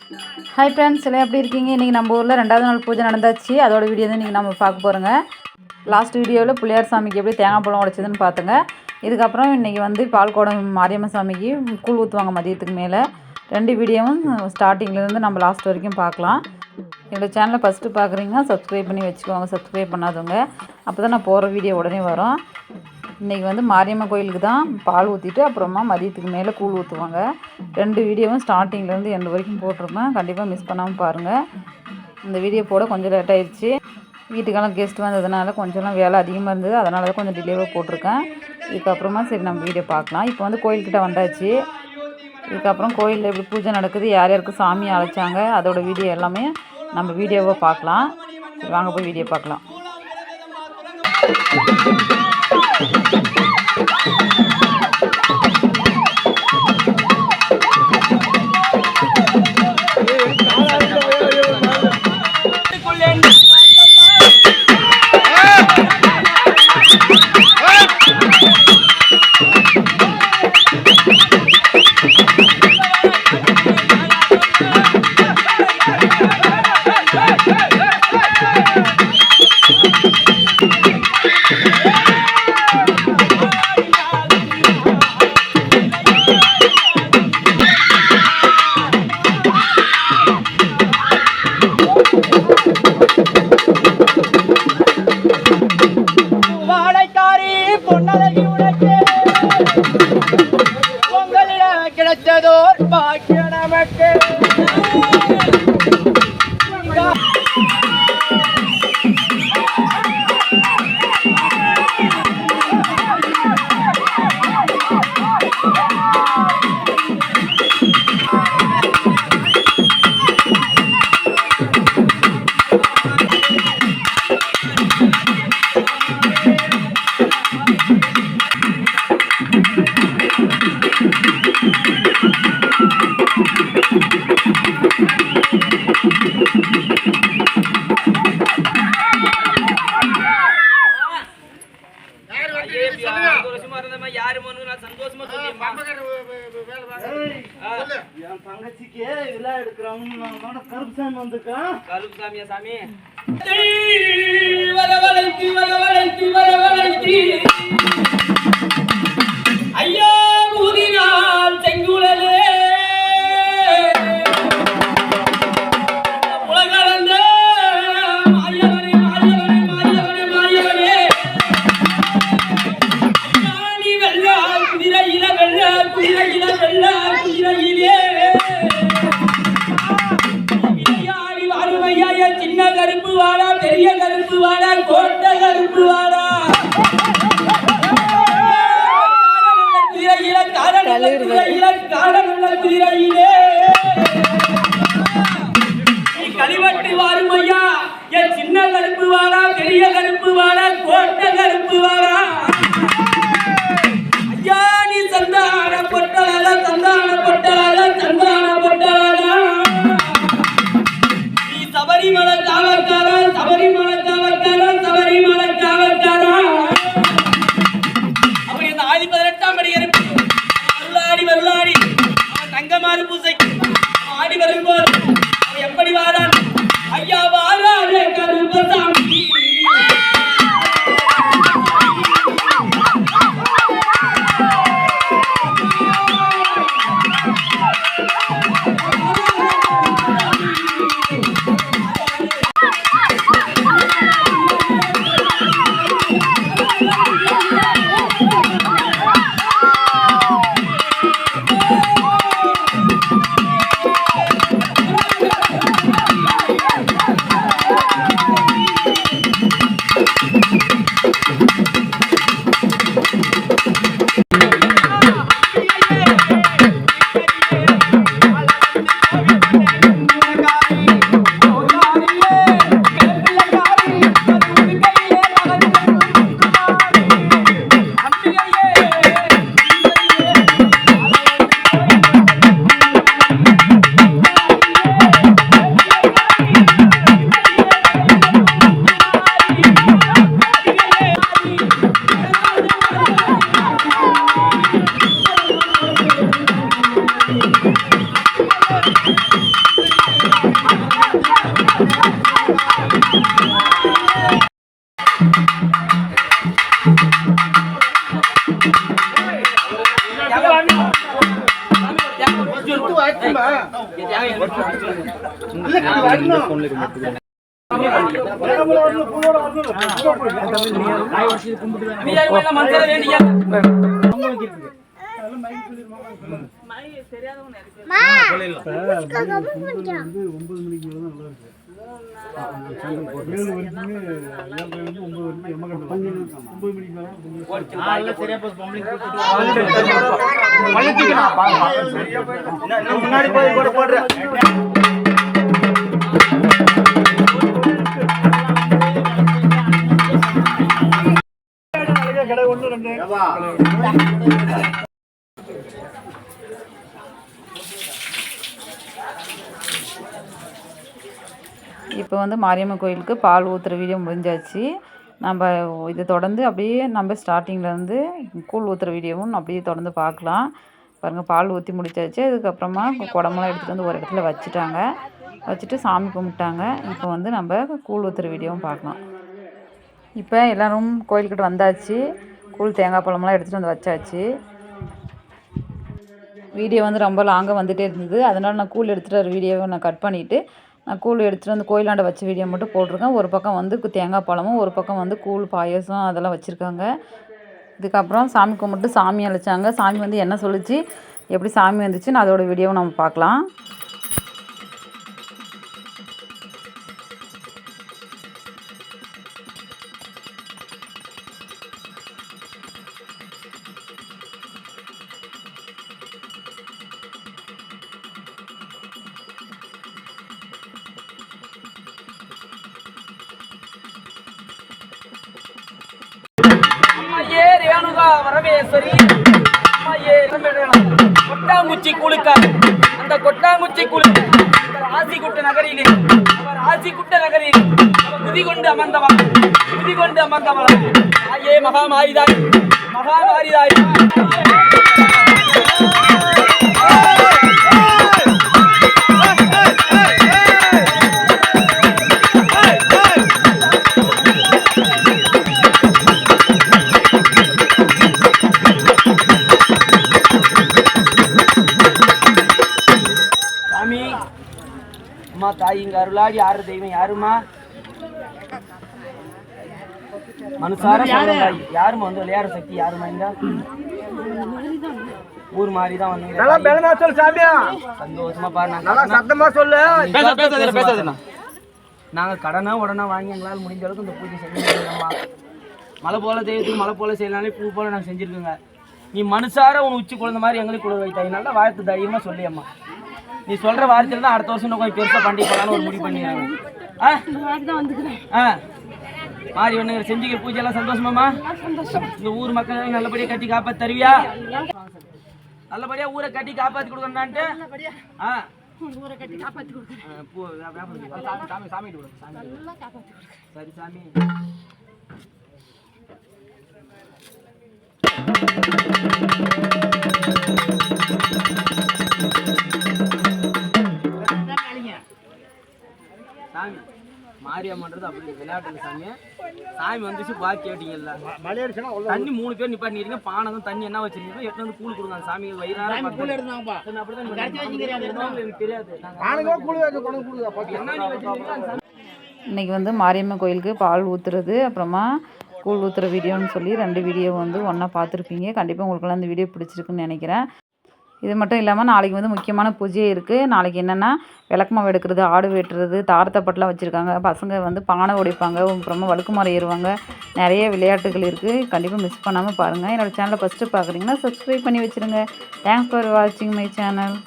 Hi friends, எல்லாம் எப்படி இருக்கீங்க? இன்றைக்கி நம்ம ஊரில் 2வது நாள் பூஜை நடந்தாச்சு. அதோட வீடியோ தான் இன்றைக்கி நம்ம பார்க்க போகிறோங்க. லாஸ்ட் வீடியோவில் பிள்ளையார் சாமிக்கு எப்படி தேங்காய் பழம் உடைச்சதுன்னு பார்த்துங்க. இதுக்கப்புறம் இன்றைக்கி வந்து பால்குடம் மாரியம்மன் சாமிக்கு கூழ் ஊற்றுவாங்க மதியத்துக்கு மேலே. 2 வீடியோவும் ஸ்டார்டிங்லேருந்து நம்ம லாஸ்ட் வரைக்கும் பார்க்கலாம். என்னோடய சேனலை ஃபஸ்ட்டு பார்க்குறீங்கன்னா சப்ஸ்கிரைப் பண்ணி வச்சுக்கோங்க. சப்ஸ்கிரைப் பண்ணாதவங்க, அப்போ தான் நான் போகிற வீடியோ உடனே வரும். இன்றைக்கி வந்து மாரியம்மன் கோயிலுக்கு தான் பால் ஊற்றிட்டு அப்புறமா மதியத்துக்கு மேலே கூழ் ஊற்றுவாங்க. 2 வீடியோவும் ஸ்டார்டிங்லேருந்து எண்டு வரைக்கும் போட்டிருப்பேன். கண்டிப்பாக மிஸ் பண்ணாமல் பாருங்கள். இந்த வீடியோ போட கொஞ்சம் லேட் ஆகிடுச்சு. வீட்டுக்கெல்லாம் கெஸ்ட் வந்ததுனால கொஞ்சம்லாம் வேலை அதிகமாக இருந்தது. அதனால தான் கொஞ்சம் டிலேவாக போட்டிருக்கேன். இதுக்கப்புறமா சரி நம்ம வீடியோ பார்க்கலாம். இப்போ வந்து கோயில்கிட்ட வந்தாச்சு. இதுக்கப்புறம் கோயிலில் எப்படி பூஜை நடக்குது, யார் யாருக்கு சாமி அழைச்சாங்க, அதோட வீடியோ எல்லாமே நம்ம வீடியோவை பார்க்கலாம். வாங்க போய் வீடியோ பார்க்கலாம். கிடைத்ததோர் பாக்கிய நமக்கு. தங்கச்சிக்கு விழா எடுக்கிறோம். கருப்புசாமி வந்துருக்கான். கருப்புசாமியா சாமி? ஐயா ஊதினால் செங்குழலே சின்ன கருப்பு வாடா, பெரிய கருப்பு வாடா, கோட்டை கருப்பு வாடா, கழிவட்டு வாரும் ஐயா. என் சின்ன கருப்பு வாடா, பெரிய கருப்பு வாடா, கோட்டை கருப்பு வாடா. ஐயா நீ சந்தான பொட்டலால, சந்தான பொட்டலால, சந்தான பொட்டலால. நீ சபரிமலை காவல்காரா, சபரிமலை காவல்காரா, சபரிமலை காவல்காரா. அப்படி அந்த 18ஆம் படி இருக்கு. வருளாடி வருளாடி அவன் தங்கமாறு பூசைக்கு ஆடி வரும்போது அவன் எப்படி வாரான்? ஐயா வாரானே கருப்பசாமி. மனசார வேண்டிய முன்னாடி போய் போடுறேன். இப்போ வந்து மாரியம்மன் கோயிலுக்கு பால் ஊற்றுற வீடியோ முடிஞ்சாச்சு. நம்ம இதை தொடர்ந்து அப்படியே நம்ம ஸ்டார்டிங்லேருந்து கூழ் ஊற்றுற வீடியோவும் அப்படியே தொடர்ந்து பார்க்கலாம். பாருங்கள், பால் ஊற்றி முடிச்சாச்சு. அதுக்கப்புறமா குடமெல்லாம் எடுத்துகிட்டு வந்து ஒரு இடத்துல வச்சுட்டாங்க. வச்சுட்டு சாமி கும்பிட்டாங்க. இப்போ வந்து நம்ம கூழ் ஊற்றுற வீடியோவும் பார்க்கலாம். இப்போ எல்லோரும் கோயில்கிட்ட வந்தாச்சு. கூழ் தேங்காய் பழமெல்லாம் எடுத்துகிட்டு வந்து வச்சாச்சு. வீடியோ வந்து ரொம்ப லாங்காக வந்துகிட்டே இருந்தது. அதனால் நான் கூழ் எடுத்துகிட்டு வர வீடியோவை நான் கட் பண்ணிவிட்டு நான் கூழ் எடுத்துகிட்டு வந்து கோயிலாண்ட வச்ச வீடியோ மட்டும் போட்டிருக்கேன். ஒரு பக்கம் வந்து தேங்காய் பழமும் ஒரு பக்கம் வந்து கூழ் பாயசம் அதெல்லாம் வச்சுருக்காங்க. இதுக்கப்புறம் சாமி கும்பிட்டு சாமி அழைச்சாங்க. சாமி வந்து என்ன சொல்லிச்சு, எப்படி சாமி வந்துச்சுன்னு அதோட வீடியோவை நம்ம பார்க்கலாம். ரேணுகா வரவேஸ்வரி கொட்டாங்குச்சி குழுக்க அந்த கொட்டாங்குச்சி குழுக்க ராசிகுட்ட நகரிலே ராசிகுட்ட நகரில் குதிகொண்டு அமர்ந்தவள் ஆயே மகாமாரிதாய் அம்மா தாய் இங்க அருளாடி ஆறு தெய்வம் யாருமா மனுசார யாருமா வந்து விளையாட சக்தி யாருமா இந்த ஊர் மாதிரி தான் வந்தீங்க. நல்லா பெருமா சொல்லு சாமியா. சந்தோஷமா பாரு. நல்லா சத்தமா சொல்லு. பேசாதேண்ணா. நாங்க கடனா உடனே வாங்கி எங்களால் முடிஞ்ச அளவுக்கு இந்த பூஜை செஞ்சுருக்கோம்மா. மழை போல தெய்வத்துக்கு மழை போல செய்யலானே பூ போல நாங்கள் செஞ்சுருக்கோங்க. நீ மனுஷார உன் உச்சி குழந்த மாதிரி எங்களுக்கு கூட வைத்தாய். நல்லா வாழ்த்து தைரியமா சொல்லியம்மா. நீ சொல்ற வார்த்தையில தான் அடுத்த வருஷம் கொஞ்சம் பெருசா பண்டிகை போலான்னு ஒரு முடிவு பண்ணிடுறாங்க. மாறி ஒண்ணுங்க செஞ்சுக்கிற பூஜை எல்லாம் சந்தோஷமாமா? இந்த ஊர் மக்கள் நல்லபடியா கட்டி காப்பாத்தி தருவியா? நல்லபடியா ஊரை கட்டி காப்பாத்தி கொடுக்கணும்னான்ட்டு சரி சாமி. சாமி மாரியம்மன்றது அப்படி விளையாட்டு சாமி. சாமி வந்துச்சு பாக்கி கேட்டீங்கல்ல, தண்ணி 3 பேர் நிப்பாட்டிங்க. பானகம் தண்ணி என்ன வச்சிருக்கீங்க எட்டு வந்து கூழ் கொடுங்க சாமி. வயிறார இன்னைக்கு வந்து மாரியம்மன் கோயிலுக்கு பால் ஊற்றுறது அப்புறமா கூழ் ஊற்றுற வீடியோன்னு சொல்லி 2 வீடியோ வந்து ஒன்றா பார்த்துருப்பீங்க. கண்டிப்பாக உங்களுக்கெல்லாம் இந்த வீடியோ பிடிச்சிருக்குன்னு நினைக்கிறேன். இது மட்டும் இல்லாமல் நாளைக்கு வந்து முக்கியமான பூஜையே இருக்குது. நாளைக்கு என்னென்னா விளக்குமாவு எடுக்கிறது, ஆடு வெட்டுறது, தாரத்தப்பட்டெலாம் வச்சுருக்காங்க. பசங்க வந்து பானை உடைப்பாங்க, அப்புறமா வழுக்குமரம் ஏறுவாங்க. நிறைய விளையாட்டுகள் இருக்குது. கண்டிப்பாக மிஸ் பண்ணாமல் பாருங்கள். என்னோடய சேனலை ஃபஸ்ட்டு பார்க்குறீங்கன்னா சப்ஸ்கிரைப் பண்ணி வச்சுருங்க. தேங்க்ஸ் ஃபார் வாட்சிங் மை சேனல்.